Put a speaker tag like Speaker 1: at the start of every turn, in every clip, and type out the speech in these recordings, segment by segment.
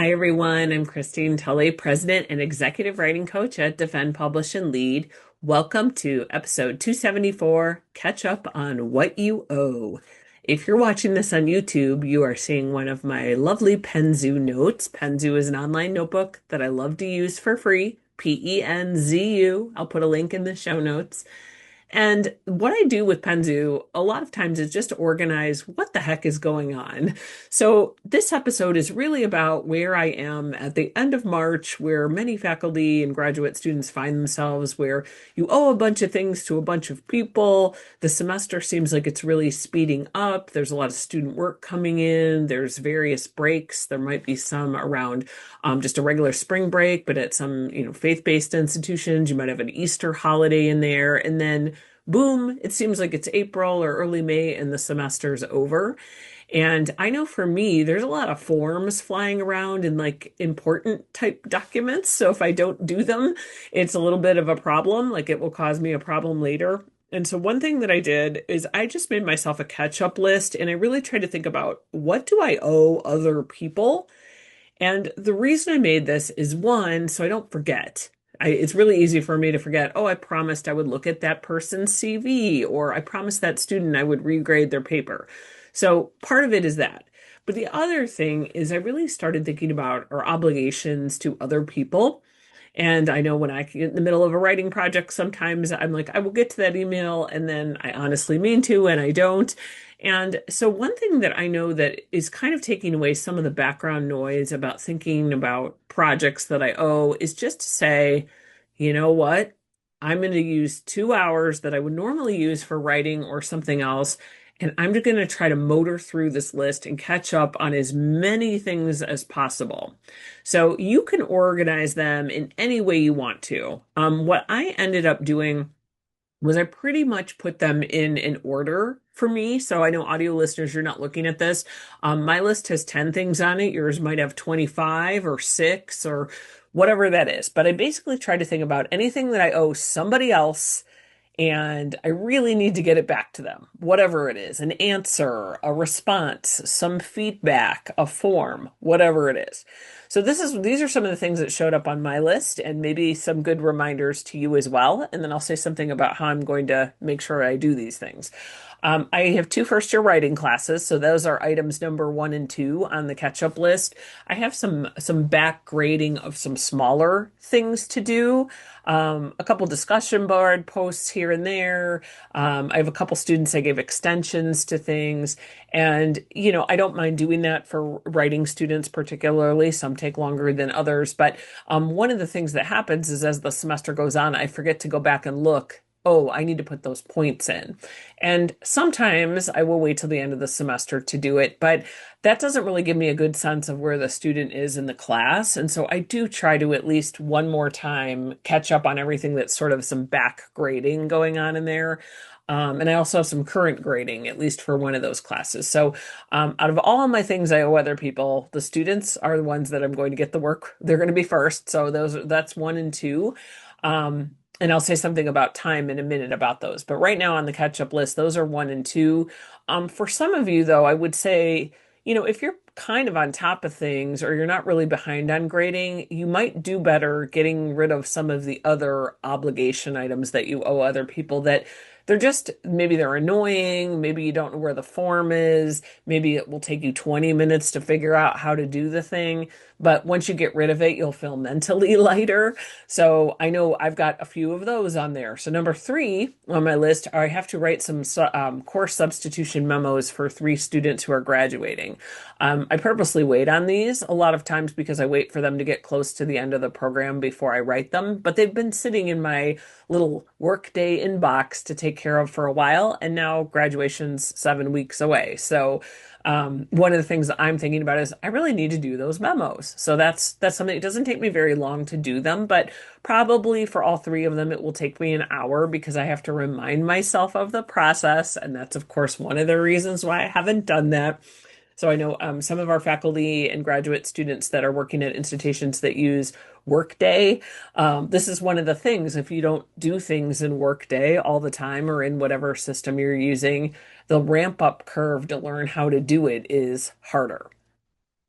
Speaker 1: Hi, everyone. I'm Christine Tulley, President and Executive Writing Coach at Defend, Publish, and Lead. Welcome to episode 274, Catch Up on What You Owe. If you're watching this on YouTube, you are seeing one of my lovely Penzu notes. Penzu is an online notebook that I love to use for free, Penzu. I'll put a link in the show notes. And what I do with Penzu a lot of times is just organize what the heck is going on. So this episode is really about where I am at the end of March, where many faculty and graduate students find themselves, where you owe a bunch of things to a bunch of people. The semester seems like it's really speeding up. There's a lot of student work coming in. There's various breaks. There might be some around just a regular spring break, but at some, faith-based institutions, you might have an Easter holiday in there. And then boom, it seems like it's April or early May and the semester's over. And I know for me, there's a lot of forms flying around in like important type documents. So if I don't do them, it's a little bit of a problem. Like it will cause me a problem later. And so one thing that I did is I just made myself a catch-up list and I really tried to think about what do I owe other people? And the reason I made this is one, so I don't forget. It's really easy for me to forget, oh, I promised I would look at that person's CV, or I promised that student I would regrade their paper. So part of it is that. But the other thing is I really started thinking about our obligations to other people. And I know when I get in the middle of a writing project, sometimes I'm like, I will get to that email, and then I honestly mean to, and I don't. And so one thing that I know that is kind of taking away some of the background noise about thinking about projects that I owe is just to say, you know what? I'm going to use 2 hours that I would normally use for writing or something else. And I'm just going to try to motor through this list and catch up on as many things as possible. So you can organize them in any way you want to. What I ended up doing was I pretty much put them in an order for me. So I know audio listeners, you're not looking at this. My list has 10 things on it. Yours might have 25 or 6 or whatever that is. But I basically try to think about anything that I owe somebody else and I really need to get it back to them, whatever it is, an answer, a response, some feedback, a form, whatever it is. So these are some of the things that showed up on my list and maybe some good reminders to you as well. And then I'll say something about how I'm going to make sure I do these things. I have 2 first-year writing classes, so those are items number 1 and 2 on the catch-up list. I have some back grading of some smaller things to do, a couple discussion board posts here and there. I have a couple students I gave extensions to things, and I don't mind doing that for writing students particularly. Some take longer than others, but one of the things that happens is as the semester goes on, I forget to go back and look. Oh, I need to put those points in. And sometimes I will wait till the end of the semester to do it, but that doesn't really give me a good sense of where the student is in the class. And so I do try to at least one more time catch up on everything that's sort of some back grading going on in there. And I also have some current grading, at least for one of those classes. So out of all of my things I owe other people, the students are the ones that I'm going to get the work. They're going to be first. So that's 1 and 2. And I'll say something about time in a minute about those. But right now on the catch-up list, those are 1 and 2. For some of you, though, I would say, if you're kind of on top of things or you're not really behind on grading, you might do better getting rid of some of the other obligation items that you owe other people that maybe they're annoying, maybe you don't know where the form is, maybe it will take you 20 minutes to figure out how to do the thing, but once you get rid of it, you'll feel mentally lighter. So I know I've got a few of those on there. So number 3 on my list, I have to write some course substitution memos for 3 students who are graduating. I purposely wait on these a lot of times because I wait for them to get close to the end of the program before I write them, but they've been sitting in my little workday inbox to take care of for a while, and now graduation's 7 weeks away. So one of the things that I'm thinking about is I really need to do those memos. So that's something. It doesn't take me very long to do them, but probably for all 3 of them, it will take me an hour because I have to remind myself of the process. And that's, of course, one of the reasons why I haven't done that. So I know some of our faculty and graduate students that are working at institutions that use Workday. This is one of the things. If you don't do things in Workday all the time or in whatever system you're using, the ramp up curve to learn how to do it is harder.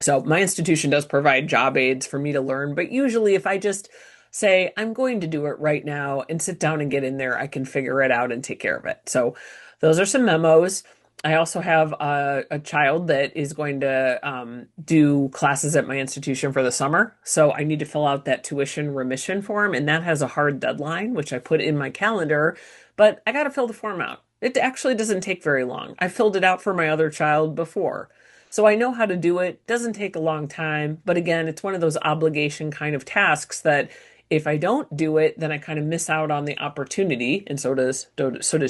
Speaker 1: So my institution does provide job aids for me to learn, but usually if I just say I'm going to do it right now and sit down and get in there, I can figure it out and take care of it. So those are some memos. I also have a child that is going to do classes at my institution for the summer. So I need to fill out that tuition remission form, and that has a hard deadline, which I put in my calendar, but I got to fill the form out. It actually doesn't take very long. I filled it out for my other child before. So I know how to do it. Doesn't take a long time, but again, it's one of those obligation kind of tasks that if I don't do it, then I kind of miss out on the opportunity, and so does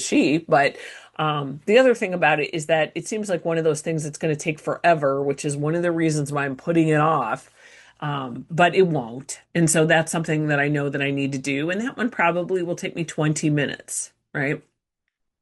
Speaker 1: she. But the other thing about it is that it seems like one of those things that's going to take forever, which is one of the reasons why I'm putting it off. But it won't. And so that's something that I know that I need to do. And that one probably will take me 20 minutes, right?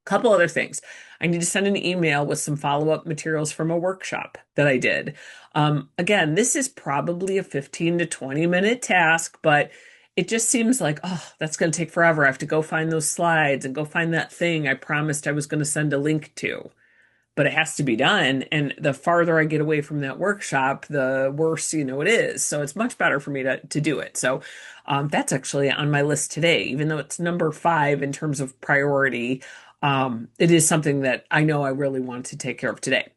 Speaker 1: Couple other things. I need to send an email with some follow-up materials from a workshop that I did. Again, this is probably a 15 to 20 minute task, but it just seems like, oh, that's going to take forever. I have to go find those slides and go find that thing I promised I was going to send a link to. But it has to be done. And the farther I get away from that workshop, the worse, it is. So it's much better for me to do it. So that's actually on my list today, even though it's number 5 in terms of priority. It is something that I know I really want to take care of today.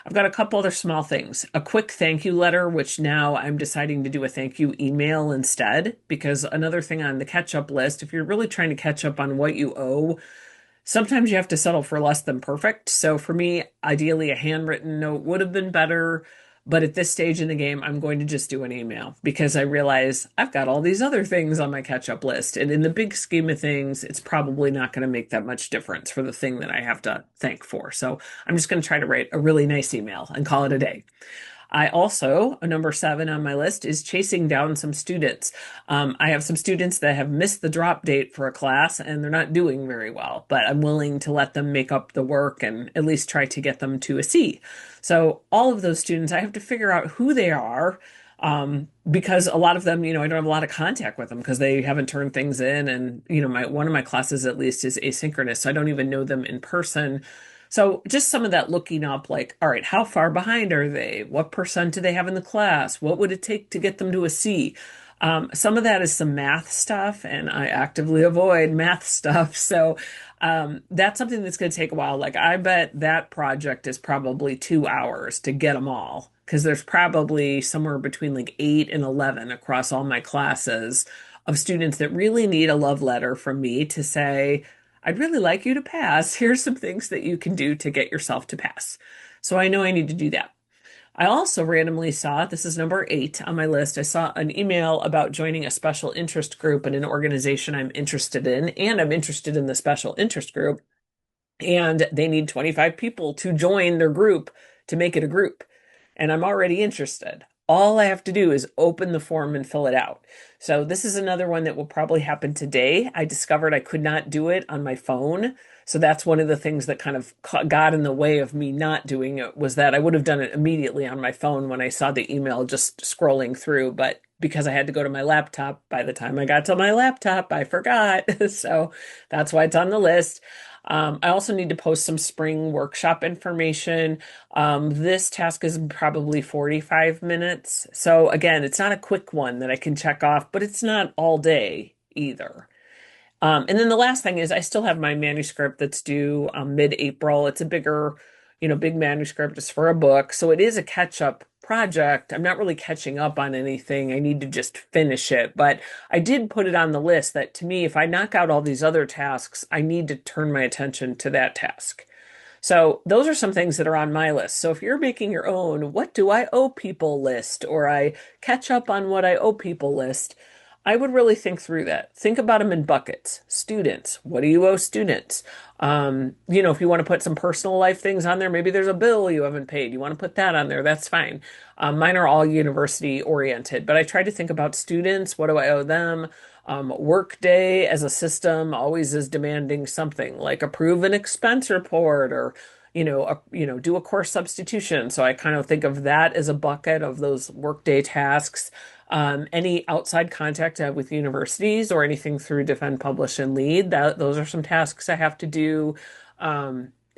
Speaker 1: I've got a couple other small things. A quick thank you letter, which now I'm deciding to do a thank you email instead, because another thing on the catch up list, if you're really trying to catch up on what you owe, sometimes you have to settle for less than perfect. So for me, ideally, a handwritten note would have been better. But at this stage in the game, I'm going to just do an email because I realize I've got all these other things on my catch up list. And in the big scheme of things, it's probably not going to make that much difference for the thing that I have to thank for. So I'm just going to try to write a really nice email and call it a day. I also, number 7 on my list is chasing down some students. I have some students that have missed the drop date for a class and they're not doing very well, but I'm willing to let them make up the work and at least try to get them to a C. So all of those students, I have to figure out who they are. Because a lot of them, I don't have a lot of contact with them because they haven't turned things in. And, one of my classes at least is asynchronous. So I don't even know them in person. So just some of that looking up, like, all right, how far behind are they? What percent do they have in the class? What would it take to get them to a C? Some of that is some math stuff, and I actively avoid math stuff. So that's something that's going to take a while. Like, I bet that project is probably 2 hours to get them all, because there's probably somewhere between like 8 and 11 across all my classes of students that really need a love letter from me to say, I'd really like you to pass. Here's some things that you can do to get yourself to pass. So I know I need to do that. I also randomly saw, this is number 8 on my list, I saw an email about joining a special interest group in an organization I'm interested in, and I'm interested in the special interest group, and they need 25 people to join their group to make it a group. And I'm already interested. All I have to do is open the form and fill it out. So this is another one that will probably happen today. I discovered I could not do it on my phone. So that's one of the things that kind of got in the way of me not doing it, was that I would have done it immediately on my phone when I saw the email just scrolling through. But because I had to go to my laptop, by the time I got to my laptop, I forgot. So that's why it's on the list. I also need to post some spring workshop information. This task is probably 45 minutes. So again, it's not a quick one that I can check off, but it's not all day either. And then the last thing is I still have my manuscript that's due mid-April. It's a big manuscript. It's for a book. So it is a catch-up project. I'm not really catching up on anything. I need to just finish it. But I did put it on the list that, to me, if I knock out all these other tasks, I need to turn my attention to that task. So those are some things that are on my list. So if you're making your own what do I owe people list, or I catch up on what I owe people list, I would really think through that. Think about them in buckets. Students, what do you owe students? If you want to put some personal life things on there, maybe there's a bill you haven't paid. You want to put that on there, that's fine. Mine are all university oriented, but I try to think about students. What do I owe them? Workday as a system always is demanding something like approve an expense report, or do a course substitution. So I kind of think of that as a bucket of those workday tasks. Any outside contact I have with universities or anything through Defend, Publish, and Lead, those are some tasks I have to do.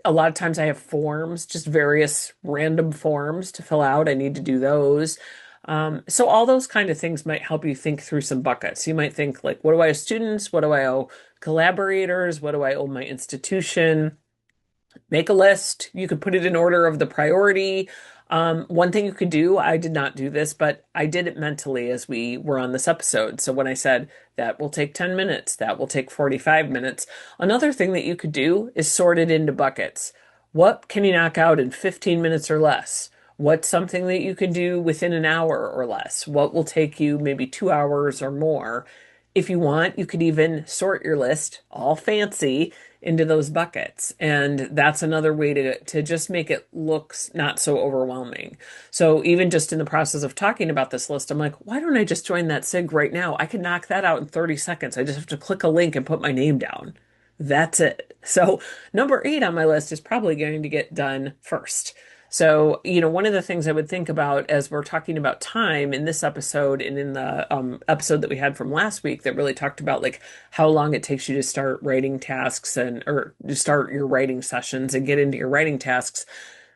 Speaker 1: A lot of times I have forms, just various random forms to fill out. I need to do those. So all those kind of things might help you think through some buckets. You might think like, what do I owe students? What do I owe collaborators? What do I owe my institution? Make a list. You could put it in order of the priority. One thing you could do, I did not do this, but I did it mentally as we were on this episode. So when I said that will take 10 minutes, that will take 45 minutes. Another thing that you could do is sort it into buckets. What can you knock out in 15 minutes or less? What's something that you can do within an hour or less? What will take you maybe 2 hours or more? If you want, you could even sort your list, all fancy, into those buckets. And that's another way to just make it look not so overwhelming. So even just in the process of talking about this list, I'm like, why don't I just join that SIG right now? I can knock that out in 30 seconds. I just have to click a link and put my name down. That's it. So number 8 on my list is probably going to get done first. So, one of the things I would think about as we're talking about time in this episode and in the episode that we had from last week that really talked about like how long it takes you to start writing tasks or to start your writing sessions and get into your writing tasks,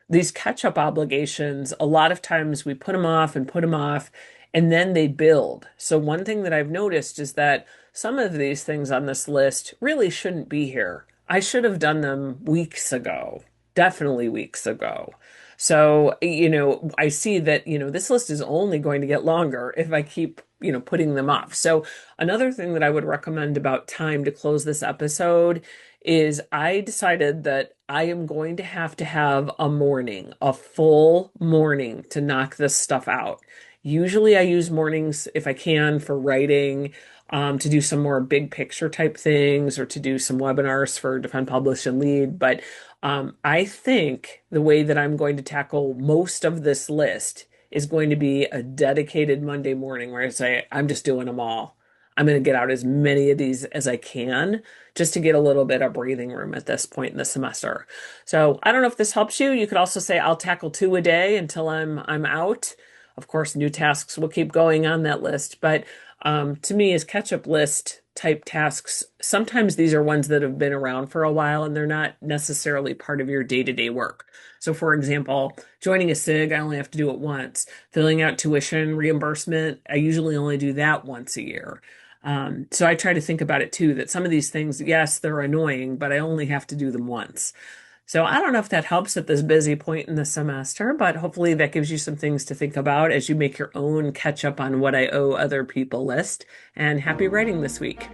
Speaker 1: these catch-up obligations, a lot of times we put them off and put them off, and then they build. So one thing that I've noticed is that some of these things on this list really shouldn't be here. I should have done them weeks ago, definitely weeks ago. So, I see that, this list is only going to get longer if I keep, putting them off. So another thing that I would recommend about time to close this episode is I decided that I am going to have a morning, a full morning to knock this stuff out. Usually I use mornings if I can for writing, to do some more big picture type things or to do some webinars for Defend, Publish, and Lead. But I think the way that I'm going to tackle most of this list is going to be a dedicated Monday morning where I say, I'm just doing them all. I'm going to get out as many of these as I can just to get a little bit of breathing room at this point in the semester. So I don't know if this helps you. You could also say I'll tackle 2 a day until I'm out. Of course, new tasks will keep going on that list, but to me, as catch-up list type tasks, sometimes these are ones that have been around for a while and they're not necessarily part of your day-to-day work. So for example, joining a SIG, I only have to do it once. Filling out tuition reimbursement, I usually only do that once a year. So I try to think about it too, that some of these things, yes, they're annoying, but I only have to do them once. So I don't know if that helps at this busy point in the semester, but hopefully that gives you some things to think about as you make your own catch up on what I owe other people list. And happy writing this week.